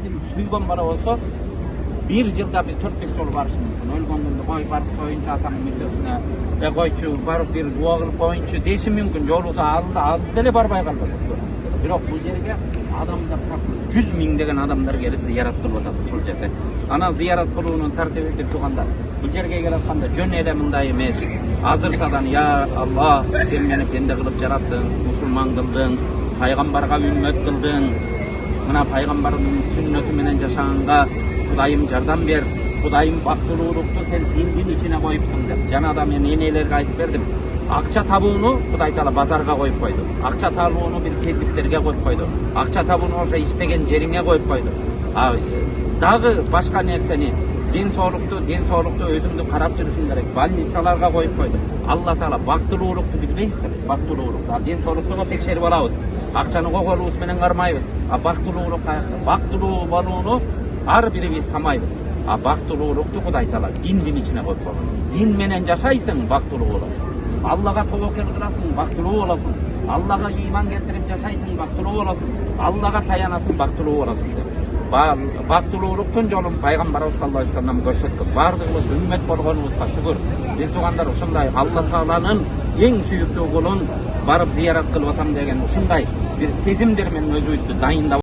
сен сүйгөн бала болсо bir жылда bir 4-5 жолу барышы мүмкүн. Өлгөндө кой барып коюнчу атамдын мүрөсүнө, койчу барып бир дуа кылып коюнчу деши мүмкүн. Жолугусу алды деле барбай калбайт. Бирок бул жерге адамдар 100 миңдеген адамдар келип зиярат кылып атат ушул жерде. Ана зиярат кылуунун тартиби бир туугандар. Бул жерге келип атканда жөн эле мындай эмес. Азыртадан я Аллах, сен мени пенде кылып жараттың, мусулман кылдың, пайгамбарга үммөт кылдың. Мына пайгамбардын сүннөтү менен жашаганга Кудайым жардам бер. Кудайым бактылуулукту сен диндин ичине коюпсуң деп. Жана да мен энелерге айтып бердим. Акча табууну Кудай Таала базарга коюп койду. Акча табууну бир кесиптерге коюп койду. Акча табууну ошо иштеген жериңе коюп койду. Дагы башка нерсени, ден соолукту өзүңдү карап жүрүшүң керек. Больницаларга коюп койду. Алла Таала бактылуулукту билбейсиздер. Бактылуулукту, ден соолукту текшерип алабыз. Акчаны коколубуз менен кармайбыз. Бактылуулук каякта? Бактылуу болууну ар бирибиз самайбыз. Бактылуулукту Кудай Таала диндин ичине коюп койгон. Дин менен жашайсың, бактылуу болосуң. Аллага тобокел кыласың, бактылуу болосуң. Аллага ыйман келтирип жашайсың, бактылуу болосуң. Аллага таянасың, бактылуу болосуң деп. Бактылуулуктун жолун пайгамбарыбыз саллаллаху алейхи вассалам көрсөткөн. Бардыгыбыз үммөт болгонубузга шүгүр. Бир туугандар ушундай Алла Тааланын эң сүйүктүү кулун барып зиярат кылып атам деген ушундай бир сезимдер менен өзүбүздү дайындап